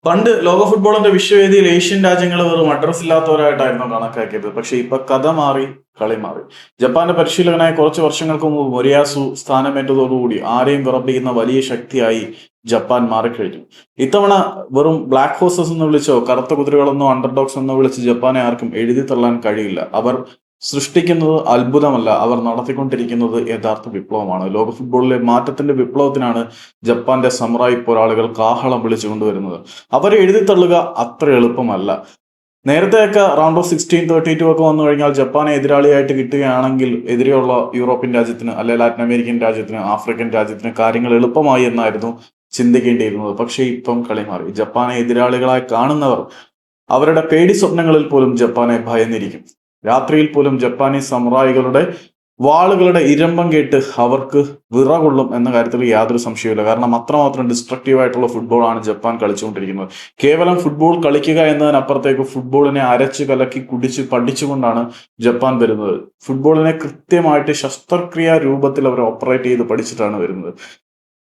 പണ്ട് ലോക ഫുട്ബോളിന്റെ വിശ്വവേദിയിൽ ഏഷ്യൻ രാജ്യങ്ങൾ വെറും അഡ്രസ് ഇല്ലാത്തവരായിട്ടായിരുന്നു കണക്കാക്കിയത്. പക്ഷെ ഇപ്പൊ കഥ മാറി, കളി മാറി. ജപ്പാന്റെ പരിശീലകനായ കുറച്ച് വർഷങ്ങൾക്ക് മുമ്പ് മൊരിയാസു സ്ഥാനമേറ്റതോടുകൂടി ആരെയും വിറപ്പിക്കുന്ന വലിയ ശക്തിയായി ജപ്പാൻ മാറിക്കഴിഞ്ഞു. ഇത്തവണ വെറും ബ്ലാക്ക് ഹോഴ്സസ് എന്ന് വിളിച്ചോ കറുത്ത കുതിരകളെന്നോ അണ്ടർഡോഗ്സ് എന്നോ വിളിച്ച് ജപ്പാനെ ആർക്കും എഴുതി തള്ളാൻ കഴിയില്ല. അവർ സൃഷ്ടിക്കുന്നത് അത്ഭുതമല്ല, അവർ നടത്തിക്കൊണ്ടിരിക്കുന്നത് യഥാർത്ഥ വിപ്ലവമാണ്. ലോക ഫുട്ബോളിലെ മാറ്റത്തിന്റെ വിപ്ലവത്തിനാണ് ജപ്പാന്റെ സമുറായി പോരാളികൾ കാഹളം വിളിച്ചു കൊണ്ടുവരുന്നത്. അവരെ എഴുതിത്തള്ളുക അത്ര എളുപ്പമല്ല. നേരത്തെയൊക്കെ റൗണ്ട് ഓഫ് 16, 32 ഒക്കെ വന്നു കഴിഞ്ഞാൽ ജപ്പാനെ എതിരാളിയായിട്ട് കിട്ടുകയാണെങ്കിൽ എതിരെയുള്ള യൂറോപ്യൻ രാജ്യത്തിന്, അല്ലെ ലാറ്റിൻ അമേരിക്കൻ രാജ്യത്തിന്, ആഫ്രിക്കൻ രാജ്യത്തിന് കാര്യങ്ങൾ എളുപ്പമായി എന്നായിരുന്നു ചിന്തിക്കേണ്ടിയിരുന്നത്. പക്ഷേ ഇപ്പം കളി മാറി. ജപ്പാനെ എതിരാളികളായി കാണുന്നവർ അവരുടെ പേടി സ്വപ്നങ്ങളിൽ പോലും ജപ്പാനെ ഭയന്നിരിക്കും. രാത്രിയിൽ പോലും ജപ്പാനീസ് സമുറായികളുടെ വാളുകളുടെ ഇരമ്പം കേട്ട് അവർക്ക് വിറകൊള്ളും എന്ന കാര്യത്തിൽ യാതൊരു സംശയമില്ല. കാരണം അത്രമാത്രം ഡിസ്ട്രക്റ്റീവ് ആയിട്ടുള്ള ഫുട്ബോളാണ് ജപ്പാൻ കളിച്ചുകൊണ്ടിരിക്കുന്നത്. കേവലം ഫുട്ബോൾ കളിക്കുക എന്നതിനപ്പുറത്തേക്ക് ഫുട്ബോളിനെ അരച്ച് കലക്കി കുടിച്ച് പഠിച്ചുകൊണ്ടാണ് ജപ്പാൻ വരുന്നത്. ഫുട്ബോളിനെ കൃത്യമായിട്ട് ശസ്ത്രക്രിയാ രൂപത്തിൽ അവർ ഓപ്പറേറ്റ് ചെയ്ത് പഠിച്ചിട്ടാണ് വരുന്നത്.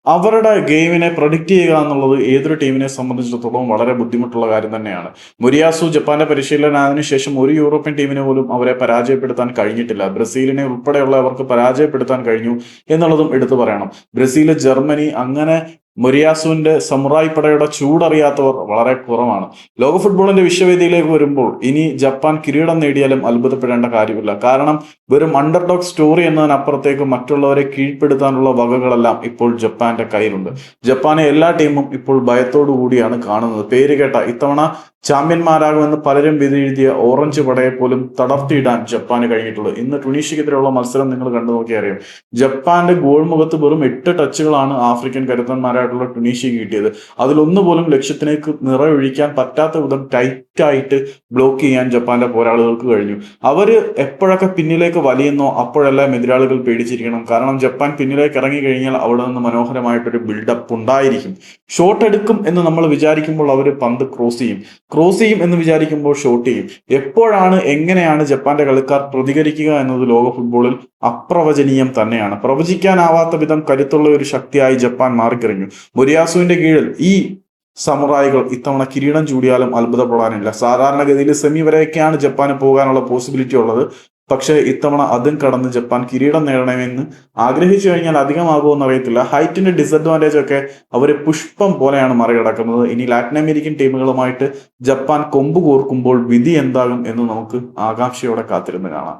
അവരുടെ ഗെയിമിനെ പ്രൊഡിക്റ്റ് ചെയ്യുക എന്നുള്ളത് ഏതൊരു ടീമിനെ സംബന്ധിച്ചിടത്തോളം വളരെ ബുദ്ധിമുട്ടുള്ള കാര്യം തന്നെയാണ്. മുരിയാസു ജപ്പാന്റെ പരിശീലനായതിനു ശേഷം ഒരു യൂറോപ്യൻ ടീമിനെ പോലും അവരെ പരാജയപ്പെടുത്താൻ കഴിഞ്ഞിട്ടില്ല. ബ്രസീലിനെ ഉൾപ്പെടെയുള്ളവർക്ക് പരാജയപ്പെടുത്താൻ കഴിഞ്ഞു എന്നുള്ളതും എടുത്തു പറയണം. ബ്രസീൽ, ജർമ്മനി, അങ്ങനെ മൊരിയാസുവിന്റെ സമുറായി പടയുടെ ചൂടറിയാത്തവർ വളരെ കുറവാണ്. ലോക ഫുട്ബോളിന്റെ വിശ്വവേദിയിലേക്ക് വരുമ്പോൾ ഇനി ജപ്പാൻ കിരീടം നേടിയാലും അത്ഭുതപ്പെടേണ്ട കാര്യമില്ല. കാരണം വെറും അണ്ടർഡോഗ് സ്റ്റോറി എന്നതിനപ്പുറത്തേക്ക് മറ്റുള്ളവരെ കീഴ്പ്പെടുത്താനുള്ള വകകളെല്ലാം ഇപ്പോൾ ജപ്പാന്റെ കയ്യിലുണ്ട്. ജപ്പാനെ എല്ലാ ടീമും ഇപ്പോൾ ഭയത്തോടു കൂടിയാണ് കാണുന്നത്. പേര് കേട്ട ഇത്തവണ ചാമ്പ്യന്മാരാകുമെന്ന് പലരും വിധിയെഴുതിയ ഓറഞ്ച് പടയെ പോലും തളർത്തിയിടാൻ ജപ്പാന് കഴിഞ്ഞിട്ടുള്ളത്. ഇന്ന് ടുണീഷ്യക്കെതിരെയുള്ള മത്സരം നിങ്ങൾ കണ്ടു നോക്കിയാൽ അറിയാം. ജപ്പാന്റെ ഗോൾ മുഖത്ത് വെറും 8 ടച്ചുകളാണ് ആഫ്രിക്കൻ കരുത്തന്മാരായിട്ടുള്ള ടുണീഷ്യക്ക് കിട്ടിയത്. അതിലൊന്നുപോലും ലക്ഷ്യത്തിലേക്ക് നിറയൊഴിക്കാൻ പറ്റാത്ത വിധം ടൈറ്റായിട്ട് ബ്ലോക്ക് ചെയ്യാൻ ജപ്പാന്റെ പോരാളികൾക്ക് കഴിഞ്ഞു. അവര് എപ്പോഴൊക്കെ പിന്നിലേക്ക് വലിയുന്നോ അപ്പോഴെല്ലാം എതിരാളികൾ പേടിച്ചിരിക്കണം. കാരണം ജപ്പാൻ പിന്നിലേക്ക് ഇറങ്ങി കഴിഞ്ഞാൽ അവിടെ നിന്ന് മനോഹരമായിട്ടൊരു ബിൽഡപ്പ് ഉണ്ടായിരിക്കും. ഷോട്ട് എടുക്കും എന്ന് നമ്മൾ വിചാരിക്കുമ്പോൾ അവർ പന്ത് ക്രോസ് ചെയ്യും എന്ന് വിചാരിക്കുമ്പോൾ ഷോട്ട് ചെയ്യും. എപ്പോഴാണ്, എങ്ങനെയാണ് ജപ്പാന്റെ കളിക്കാർ പ്രതികരിക്കുക എന്നത് ലോക ഫുട്ബോളിൽ അപ്രവചനീയം തന്നെയാണ്. പ്രവചിക്കാനാവാത്ത വിധം കരുത്തുള്ള ഒരു ശക്തിയായി ജപ്പാൻ മാറിക്കഴിഞ്ഞു. മൊരിയാസുവിന്റെ കീഴിൽ ഈ സമുറായികൾ ഇത്തവണ കിരീടം ചൂടിയാലും അത്ഭുതപ്പെടാനില്ല. സാധാരണഗതിയിൽ സെമി വരെയൊക്കെയാണ് ജപ്പാന് പോകാനുള്ള പോസിബിലിറ്റി ഉള്ളത്. പക്ഷേ ഇത്തവണ അതും കടന്ന് ജപ്പാൻ കിരീടം നേടണമെന്ന് ആഗ്രഹിച്ചു കഴിഞ്ഞാൽ അധികമാകുമെന്ന് അറിയത്തില്ല. ഹൈറ്റിന്റെ ഡിസഡ്വാൻറ്റേജ് ഒക്കെ അവരെ പുഷ്പം പോലെയാണ് മറികടക്കുന്നത്. ഇനി ലാറ്റിൻ അമേരിക്കൻ ടീമുകളുമായിട്ട് ജപ്പാൻ കൊമ്പ് കോർക്കുമ്പോൾ വിധി എന്താകും എന്ന് നമുക്ക് ആകാംക്ഷയോടെ കാത്തിരുന്ന് കാണാം.